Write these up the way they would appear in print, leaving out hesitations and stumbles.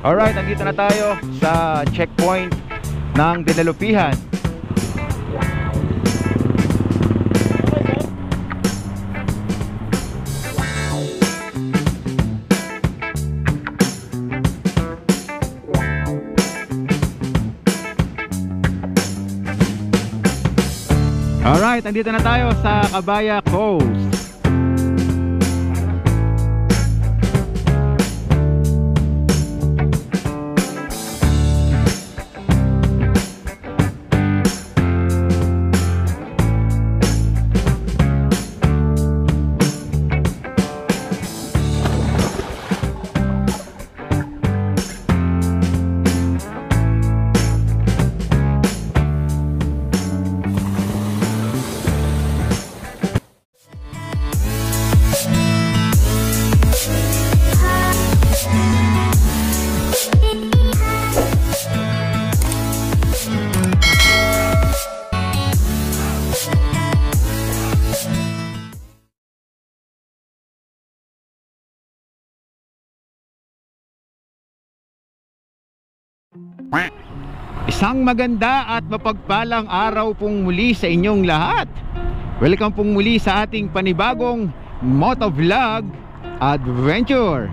Alright, nandito na tayo sa checkpoint ng Dinalupihan. Alright, nandito na tayo sa Cabaya Coast. Isang maganda at mapagpalang araw pong muli sa inyong lahat. Welcome pong muli sa ating panibagong motovlog adventure.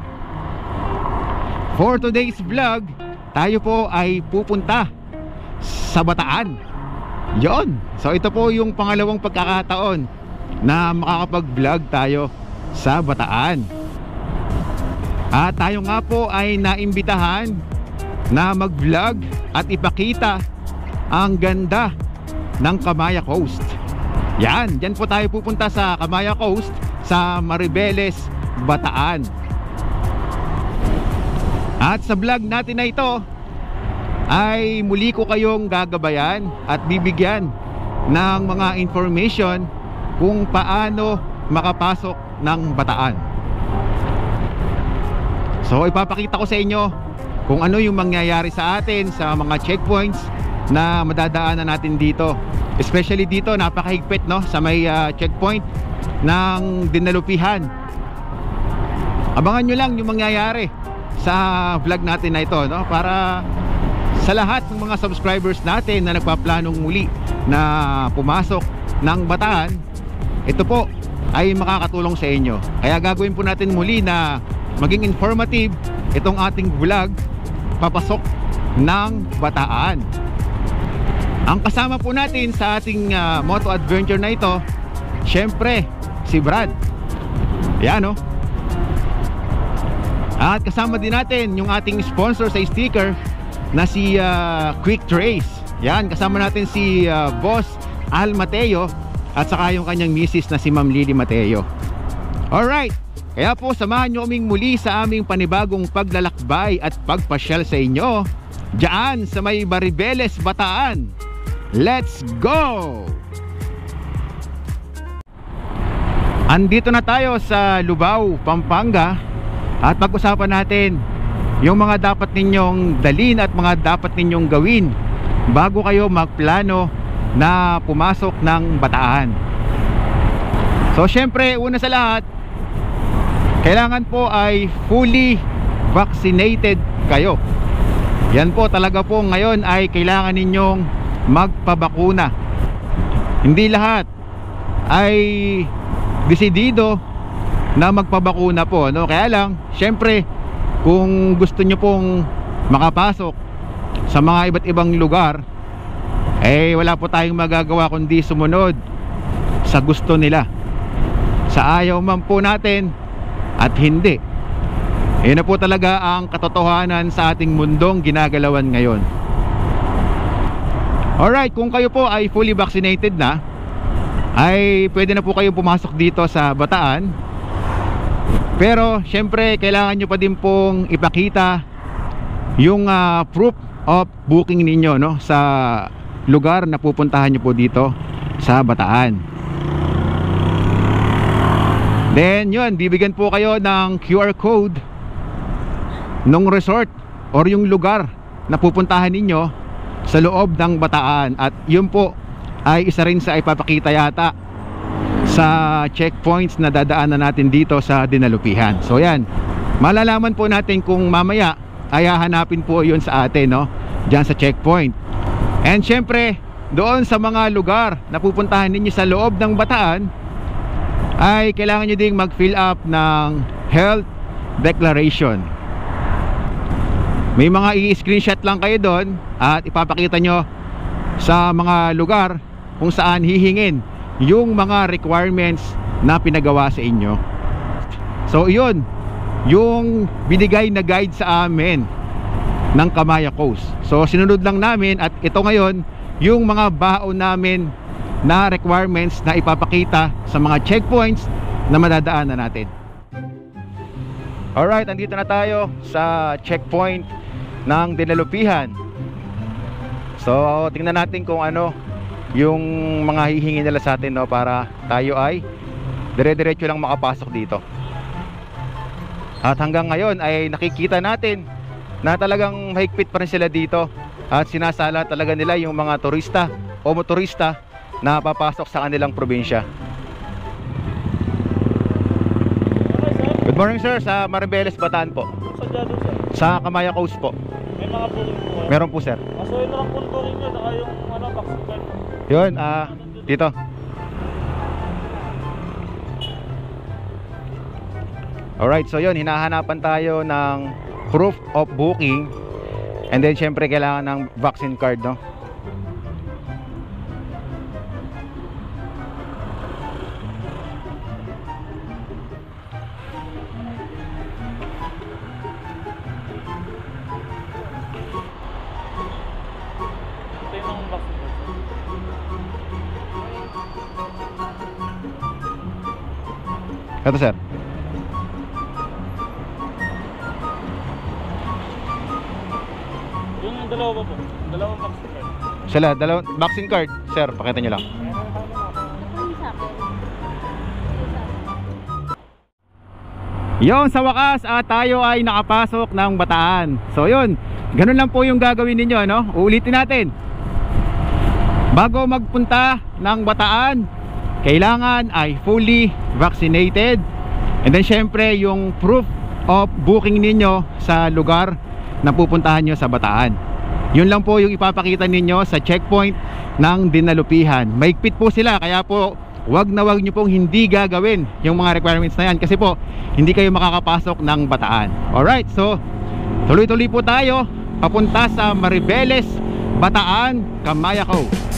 For today's vlog, tayo po ay pupunta sa Bataan. Yon. So ito po yung pangalawang pagkakataon na makakapag-vlog tayo sa Bataan. At tayo nga po ay naimbitahan na mag-vlog at ipakita ang ganda ng Cabaya Coast. Yan, dyan po tayo pupunta sa Cabaya Coast sa Maribeles, Bataan. At sa vlog natin na ito ay muli ko kayong gagabayan at bibigyan ng mga information kung paano makapasok ng Bataan. So ipapakita ko sa inyo kung ano yung mangyayari sa atin sa mga checkpoints na madadaanan natin dito. Especially dito, napakahigpit, no? Sa may checkpoint ng Dinalupihan. Abangan nyo lang yung mangyayari sa vlog natin na ito, no? Para sa lahat ng mga subscribers natin na nagpaplanong muli na pumasok ng Bataan, ito po ay makakatulong sa inyo. Kaya gagawin po natin muli na maging informative itong ating vlog papasok ng Bataan. Ang kasama po natin sa ating moto adventure na ito, syempre si Brad. Yan, no? At kasama din natin yung ating sponsor sa sticker na si Quick Trace. Yan, kasama natin si Boss Al Mateo at saka yung kanyang misis na si Ma'am Lily Mateo. Alright, kaya po samahan nyo kaming muli sa aming panibagong paglalakbay at pagpasyal sa inyo diyan sa may Maribeles, Bataan. Let's go! Andito na tayo sa Lubao, Pampanga at pag-usapan natin yung mga dapat ninyong dalhin at mga dapat ninyong gawin bago kayo magplano na pumasok ng Bataan. So syempre, una sa lahat, kailangan po ay fully vaccinated kayo. Yan po talaga po ngayon ay kailangan ninyong magpabakuna. Hindi lahat ay desidido na magpabakuna po, no? Kaya lang, syempre, kung gusto nyo pong makapasok sa mga iba't ibang lugar, eh wala po tayong magagawa kundi sumunod sa gusto nila. Sa ayaw man po natin at hindi. Yun na po talaga ang katotohanan sa ating mundong ginagalawan ngayon. Alright, kung kayo po ay fully vaccinated na, ay pwede na po kayong pumasok dito sa Bataan. Pero syempre kailangan nyo pa din pong ipakita yung proof of booking ninyo, no? Sa lugar na pupuntahan nyo po dito sa Bataan. Then yun, bibigyan po kayo ng QR code nung resort or yung lugar na pupuntahan ninyo sa loob ng Bataan. At yun po ay isa rin sa ipapakita yata sa checkpoints na dadaanan natin dito sa Dinalupihan. So yan, malalaman po natin kung mamaya ay hahanapin po yun sa atin, no? Diyan sa checkpoint. And syempre, doon sa mga lugar na pupuntahan ninyo sa loob ng Bataan, ay kailangan nyo ding mag-fill up ng health declaration. May mga i-screenshot lang kayo doon at ipapakita nyo sa mga lugar kung saan hihingin yung mga requirements na pinagawa sa inyo. So yun, yung binigay na guide sa amin ng Kamaya Coast. So sinunod lang namin, at ito ngayon yung mga baon namin na requirements na ipapakita sa mga checkpoints na madadaanan natin. Alright, andito na tayo sa checkpoint ng Dinalupihan. So tingnan natin kung ano yung mga hihingi nila sa atin, no, para tayo ay dire-diretso lang makapasok dito. At hanggang ngayon ay nakikita natin na talagang mahigpit pa rin sila dito, at sinasala talaga nila yung mga turista o motorista na papasok sa kanilang probinsya. Good morning sir, sa Maribeles, Bataan po. Sa Kamaya Coast po. May mga booking po. Meron po sir. So yun lang po booking nyo, saka yung vaccine card. Yun, dito. Alright, so yun, hinahanapan tayo ng proof of booking. And then syempre kailangan ng vaccine card, no? Ito yung vaccine card. Ito sir. Yung dalawa pa po, dalawang vaccine card. Sila, dalawang vaccine card, sir, pakita nyo lang. Yon, sa wakas tayo ay nakapasok ng Bataan. So yun, ganun lang po yung gagawin ninyo, no? Uulitin natin. Bago magpunta ng Bataan, kailangan ay fully vaccinated. And then syempre yung proof of booking ninyo sa lugar na pupuntahan nyo sa Bataan. Yun lang po yung ipapakita ninyo sa checkpoint ng Dinalupihan. Maigpit po sila, kaya po wag na wag nyo pong hindi gagawin yung mga requirements na yan, kasi po hindi kayo makakapasok ng Bataan. Alright, so tuloy-tuloy po tayo papunta sa Maribeles, Bataan, Kamaya Coast.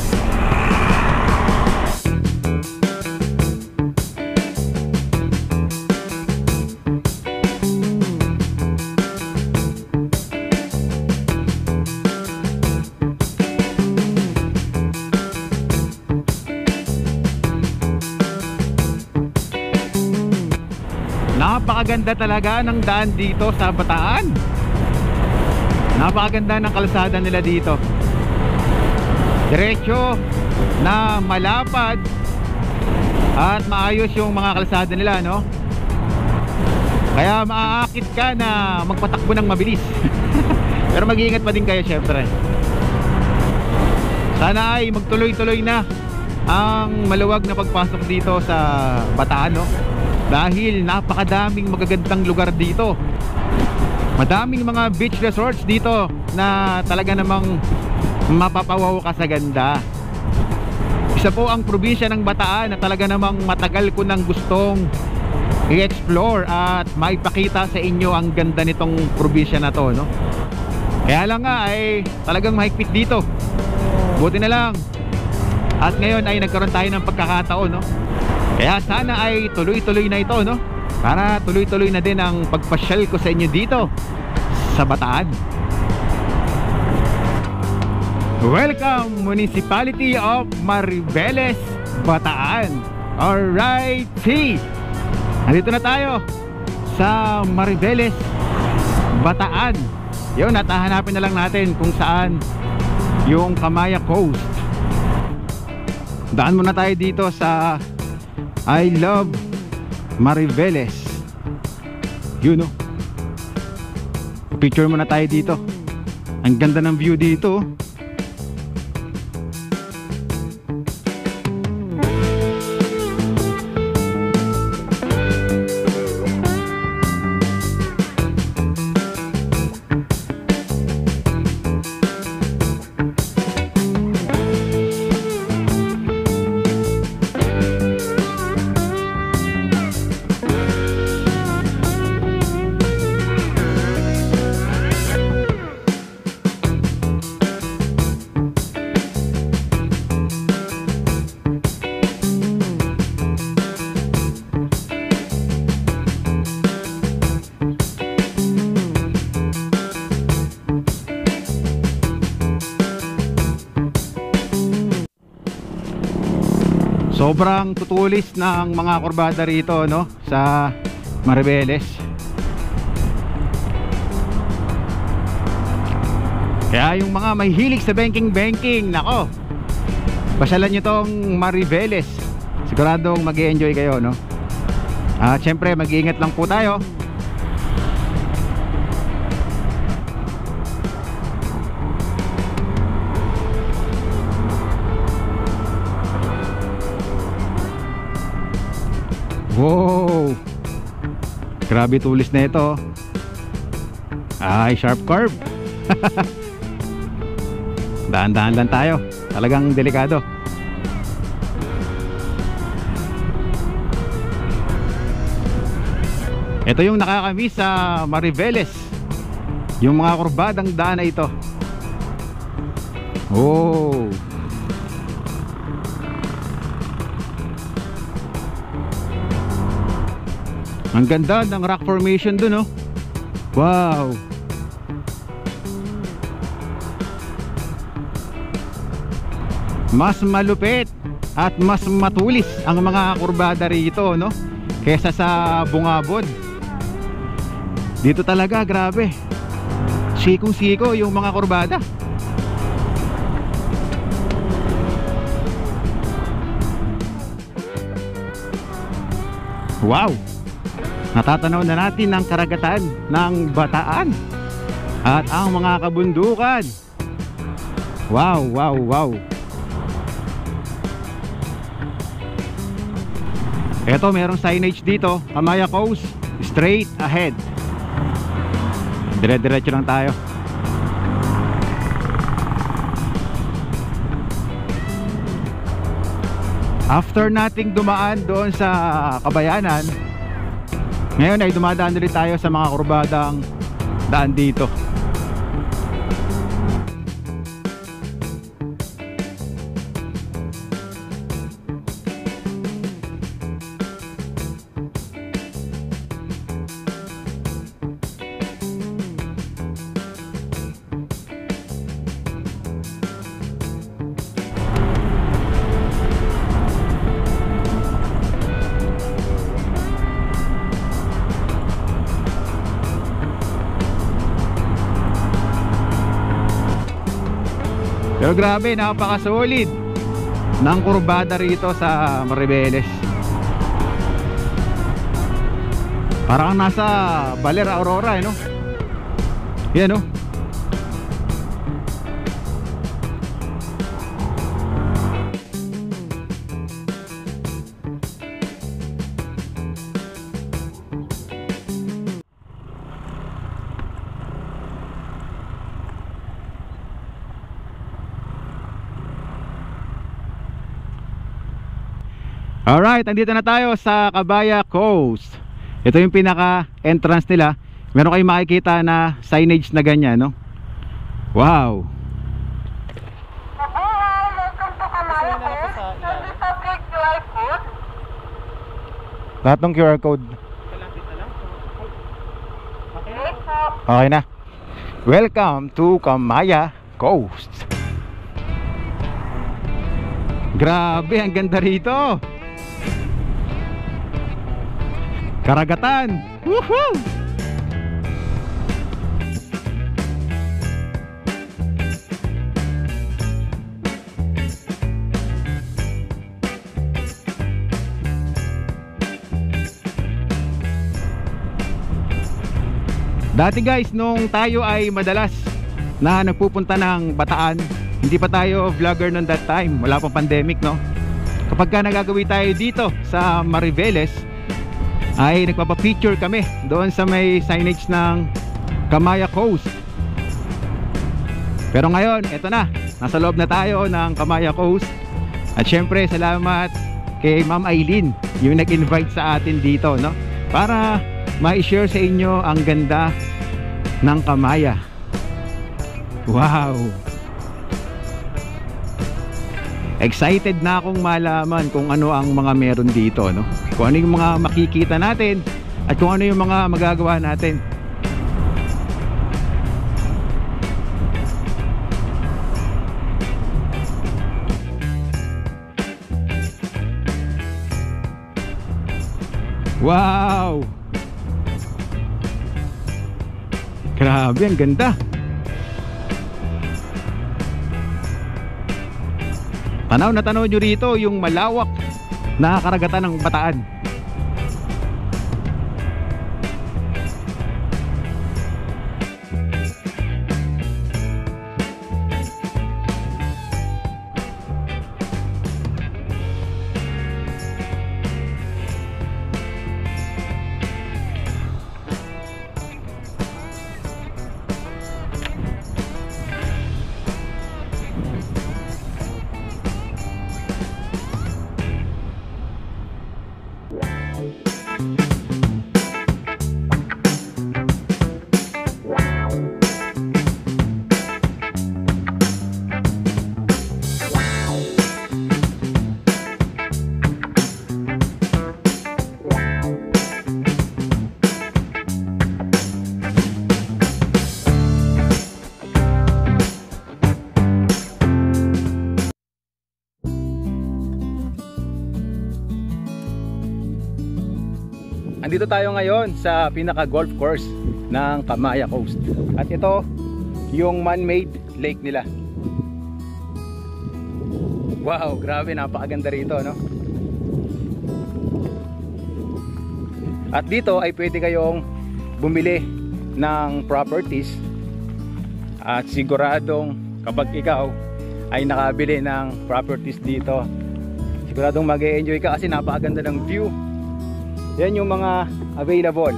Napakaganda talaga ng daan dito sa Bataan. Napakaganda ng kalsada nila dito. Diretso na malapad at maayos yung mga kalsada nila, no? Kaya maaakit ka na magpatakbo ng mabilis. Pero mag-iingat pa din kayo syempre. Sana ay magtuloy-tuloy na ang maluwag na pagpasok dito sa Bataan, no? Dahil napakadaming magagandang lugar dito. Madaming mga beach resorts dito na talaga namang mapapawaw ka sa ganda. Isa po ang probinsya ng Bataan na talaga namang matagal ko nang gustong i-explore at maipakita sa inyo ang ganda nitong probinsya na to, no? Kaya lang nga ay talagang mahigpit dito. Buti na lang at ngayon ay nagkaroon tayo ng pagkakataon, no? Kaya sana ay tuloy-tuloy na ito, no? Para tuloy-tuloy na din ang pagpasyal ko sa inyo dito sa Bataan. Welcome Municipality of Maribeles, Bataan. Alrighty, nandito na tayo sa Maribeles, Bataan. Yun, natahanapin na lang natin kung saan yung Kamaya Coast. Daan muna tayo dito sa I Love Maribeles. Yun, no? Picture muna tayo dito. Ang ganda ng view dito. Sobrang tutulis ng mga kurbada rito, no, sa Mariveles. Kaya yung mga may hilig sa banking, nako, pasyalan nyo tong Mariveles. Siguradong mag-i-enjoy kayo, no? At syempre mag-iingat lang po tayo. Wow, grabe tulis na ito. Ay, sharp curve. Dahan-dahan lang tayo, talagang delikado. Ito yung nakakamiss sa Mariveles, yung mga kurbadang daan na ito. Oh, ang ganda ng rock formation dun, oh. Wow. Mas malupit at mas matulis ang mga kurbada rito, no, kesa sa Bungabon. Dito talaga grabe, sikong-siko yung mga kurbada. Wow, natatanaw na natin ang karagatan ng Bataan at ang mga kabundukan. Wow, wow, wow. Eto, merong signage dito, Kamaya Coast, straight ahead. Dire-diretso lang tayo. After nating dumaan doon sa Kabayanan, ngayon ay dumadaan ulit tayo sa mga kurbadang daan dito. Pero grabe, napaka-solid ng kurbada rito sa Mariveles. Parang nasa Baler Aurora, no? Yan, no? Alright, andito na tayo sa Kamaya Coast. Ito yung pinaka entrance nila. Meron kayong makikita na signage na ganyan, no? Wow. Lahat ng QR code. Okay na. Welcome to Kamaya Coast. Grabe, ang ganda rito. Karagatan. Woohoo! Dati guys, nung tayo ay madalas na nagpupunta ng Bataan, hindi pa tayo vlogger noon that time, wala pang pandemic, no? Kapag ka nagagawi tayo dito sa Mariveles, ay nagpapapicture kami doon sa may signage ng Kamaya Coast. Pero ngayon, eto na, nasa loob na tayo ng Kamaya Coast. At syempre, salamat kay Ma'am Aileen, yung nag-invite sa atin dito, no? Para ma-share sa inyo ang ganda ng Kamaya. Wow! Excited na akong malaman kung ano ang mga meron dito, no? Kung ano yung mga makikita natin at kung ano yung mga magagawa natin. Wow! Grabe, ang ganda. Tanaw na tanaw nyo rito yung malawak na karagatan ng Bataan. Andito tayo ngayon sa pinaka golf course ng Kamaya Coast. At ito yung man-made lake nila. Wow, grabe, napakaganda rito, no? At dito ay pwede kayong bumili ng properties. At siguradong kapag ikaw ay nakabili ng properties dito, siguradong mag-e-enjoy ka kasi napakaganda ng view. Yan yung mga available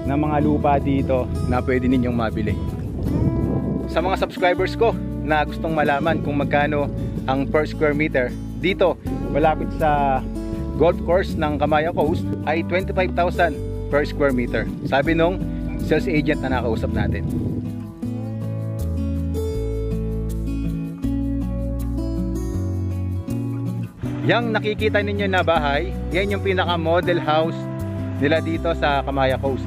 na mga lupa dito na pwede ninyong mabili. Sa mga subscribers ko na gustong malaman kung magkano ang per square meter dito malapit sa golf course ng Kamaya Coast, ay 25,000 per square meter, sabi nung sales agent na nakausap natin. Yang nakikita ninyo na bahay, yan yung pinaka model house nila dito sa Kamaya Coast.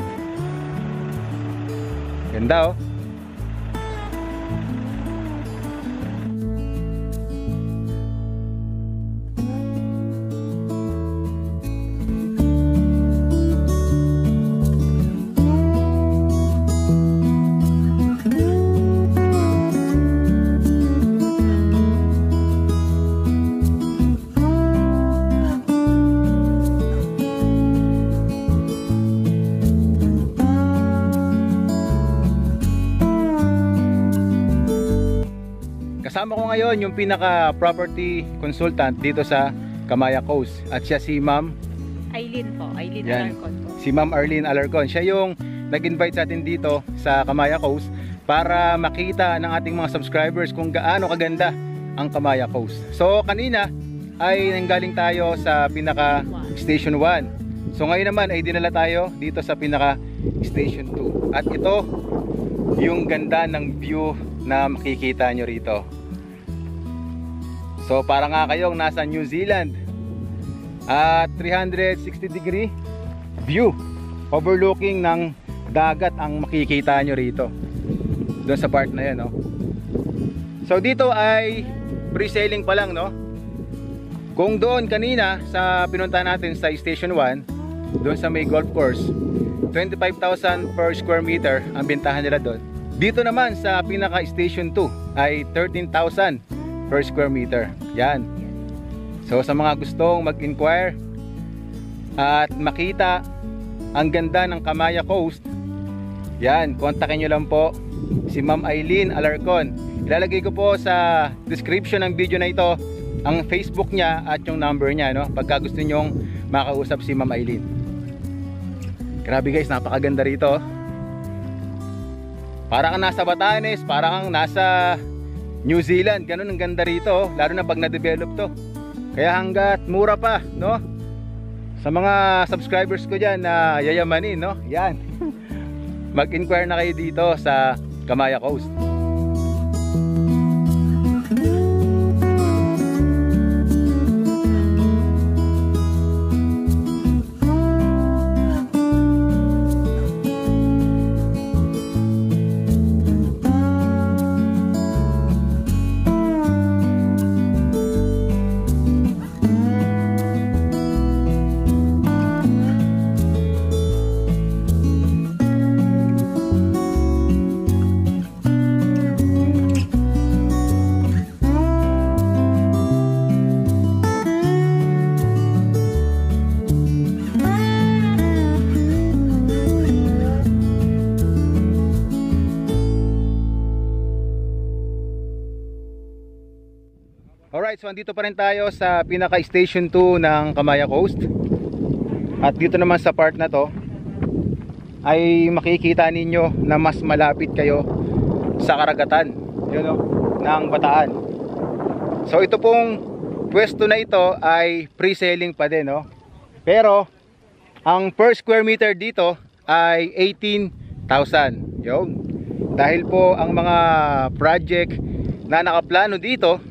Ganda, oh. Kasama ko ngayon yung pinaka property consultant dito sa Kamaya Coast, at siya si Ma'am Aileen po, Aileen Yan. Alarcon po. Si Ma'am Arlene Alarcon. Siya yung nag-invite sa atin dito sa Kamaya Coast para makita ng ating mga subscribers kung gaano kaganda ang Kamaya Coast. So kanina ay nanggaling tayo sa pinaka Station 1. So ngayon naman ay dinala tayo dito sa pinaka Station 2. At ito yung ganda ng view na makikita nyo rito. So para nga kayong nasa New Zealand. At 360 degree view, overlooking ng dagat ang makikita nyo rito doon sa part na yan, no? So dito ay pre-sailing pa lang, no? Kung doon kanina sa pinunta natin sa Station 1, doon sa may golf course, 25,000 per square meter ang bintahan nila doon. Dito naman sa pinaka Station 2 ay 13,000 per square meter. Yan. So sa mga gustong mag-inquire at makita ang ganda ng Kamaya Coast, yan, kontakin nyo lang po si Ma'am Aileen Alarcon. Ilalagay ko po sa description ng video na ito ang Facebook niya at yung number niya, no? Pagka gusto nyong makausap si Ma'am Aileen. Grabe guys, napakaganda rito. Para kang nasa Batanes, para kang nasa New Zealand, ganun ang ganda rito, lalo na pag na-develop to. Kaya hanggat mura pa, no? Sa mga subscribers ko dyan na yayamanin, no? Yan. Mag-inquire na kayo dito sa Kamaya Coast. Alright, so andito pa rin tayo sa pinaka-station 2 ng Kamaya Coast. At dito naman sa part na to ay makikita ninyo na mas malapit kayo sa karagatan, yun o, ng Bataan. So ito pong pwesto na ito ay pre-selling pa din, no? Pero ang per square meter dito ay 18,000. Yun. Dahil po ang mga project na nakaplano dito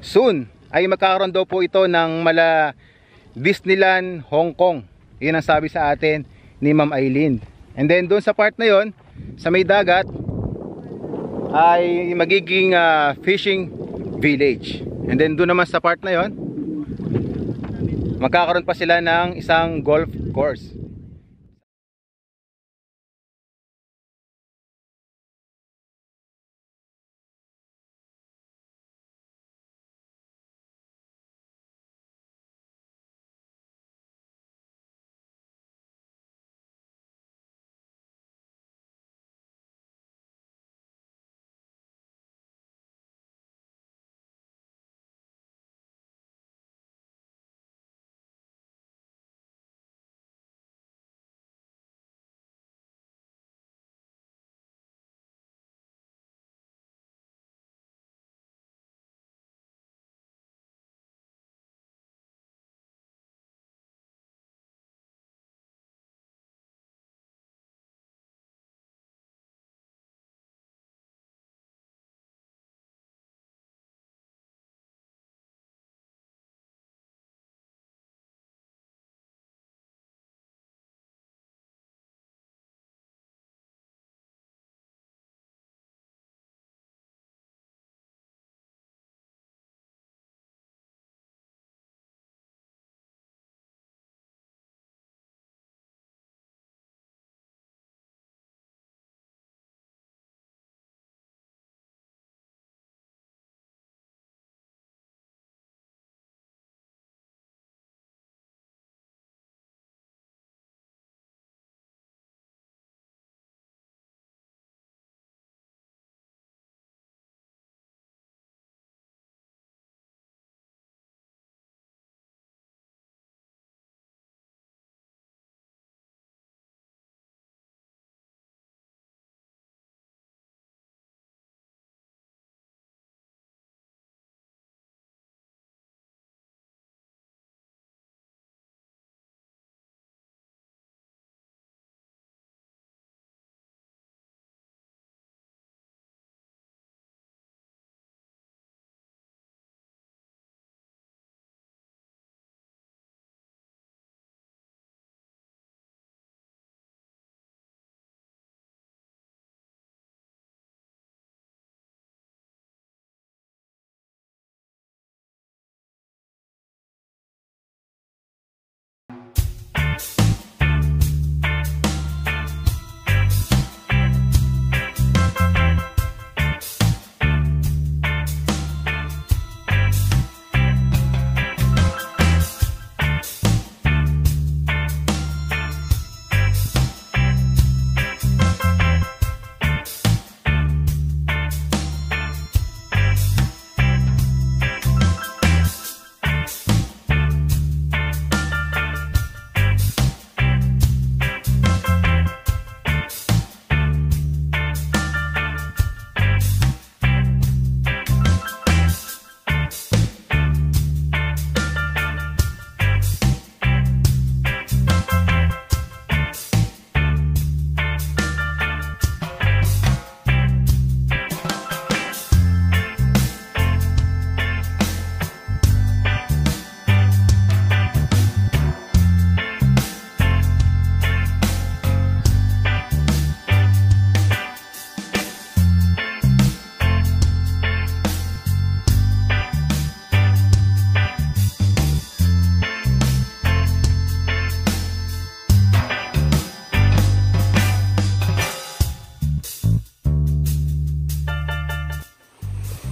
soon ay magkakaroon daw po ito ng mala Disneyland Hong Kong. Yun ang sabi sa atin ni Ma'am Aileen. And then doon sa part na yon, sa may dagat ay magiging fishing village. And then doon naman sa part na yon, magkakaroon pa sila ng isang golf course.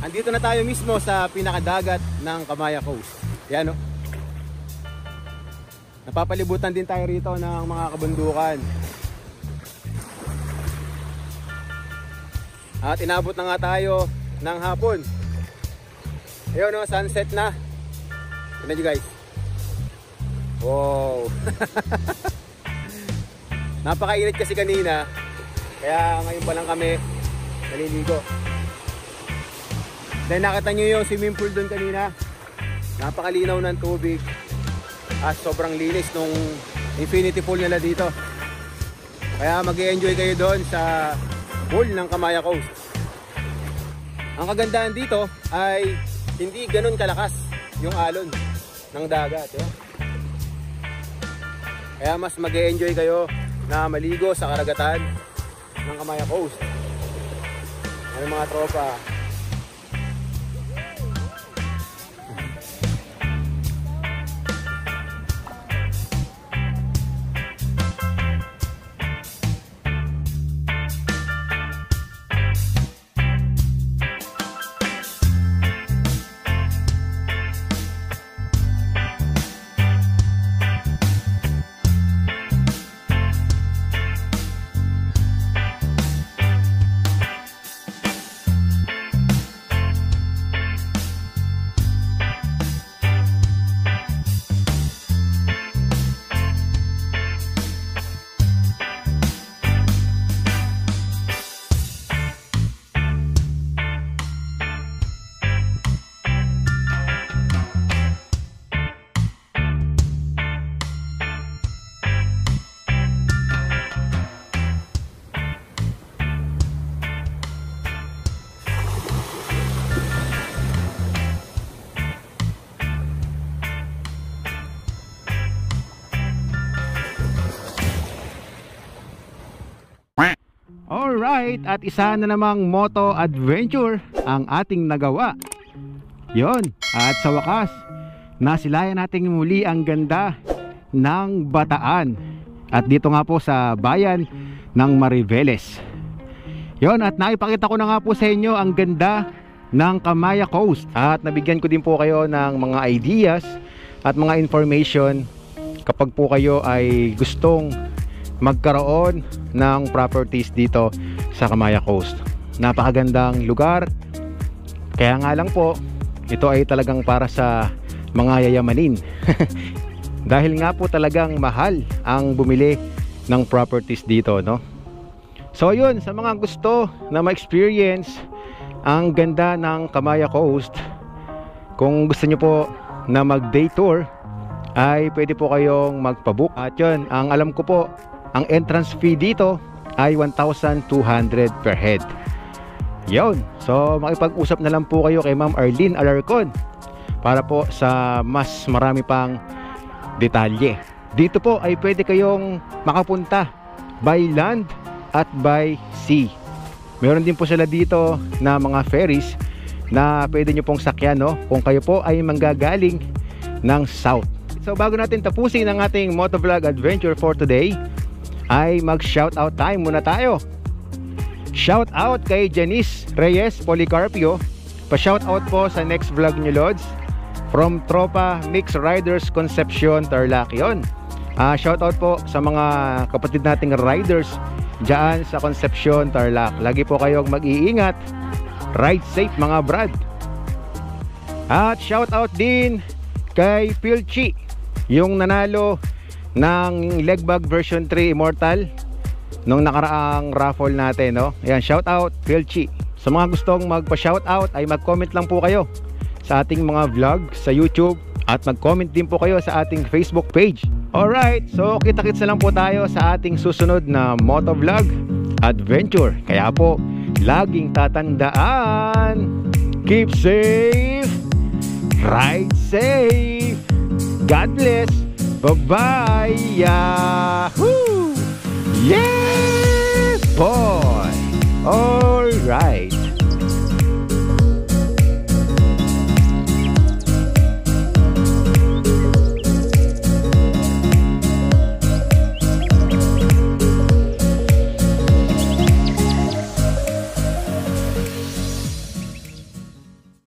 Andito na tayo mismo sa pinakadagat ng Kamaya Coast. Yan, no? Napapalibutan din tayo rito ng mga kabundukan. At inabot na nga tayo ng hapon. Ayun o, sunset na. Tignan nyo guys. Wow. Napakainit kasi kanina. Kaya ngayon pa lang kami naliligo. Then nakita nyo yung swimming pool doon kanina. Napakalinaw ng tubig. At sobrang linis nung infinity pool nila dito. Kaya mag-i-enjoy kayo doon sa pool ng Kamaya Coast. Ang kagandahan dito ay hindi ganun kalakas yung alon ng dagat. Kaya mas mag-i-enjoy kayo na maligo sa karagatan ng Kamaya Coast. Ano mga tropa? Alright, at isa na namang moto adventure ang ating nagawa. Yon, at sa wakas, nasilayan natin muli ang ganda ng Bataan. At dito nga po sa bayan ng Mariveles. Yon, at naipakita ko na nga po sa inyo ang ganda ng Kamaya Coast. At nabigyan ko din po kayo ng mga ideas at mga information kapag po kayo ay gustong magkaroon ng properties dito sa Kamaya Coast. Napakagandang lugar. Kaya nga lang po, ito ay talagang para sa mga yayamanin. Dahil nga po talagang mahal ang bumili ng properties dito, no? So yun, sa mga gusto na ma-experience ang ganda ng Kamaya Coast, kung gusto nyo po na mag-day tour, ay pwede po kayong magpabook. At yun, ang alam ko po, ang entrance fee dito ay 1,200 per head. Yun. So makipag-usap na lang po kayo kay Ma'am Arlene Alarcon para po sa mas marami pang detalye. Dito po ay pwede kayong makapunta by land at by sea. Meron din po sila dito na mga ferries na pwede nyo pong sakyan, no? Kung kayo po ay manggagaling ng south. So bago natin tapusin ang ating motovlog adventure for today, ay mag-shoutout time muna tayo. Shoutout kay Janice Reyes Policarpio. Pa-shoutout po sa next vlog nyo, Lods. From Tropa Mix Riders Concepcion, Tarlac. Yun. Shoutout po sa mga kapatid nating riders dyan sa Concepcion, Tarlac. Lagi po kayong mag-iingat. Ride safe mga brad. At shoutout din kay Pilchi, yung nanalo ng leg bag version 3 Immortal nung nakaraang raffle natin, no? Ayan, shout out Pilchi. Sa mga gustong magpa-shout out ay mag-comment lang po kayo sa ating mga vlog sa YouTube at mag-comment din po kayo sa ating Facebook page. Alright, so kita-kits na lang po tayo sa ating susunod na motovlog adventure. Kaya po, laging tatandaan, keep safe, ride safe, God bless. Bye-bye! Yahoo! Yeah, boy! Alright!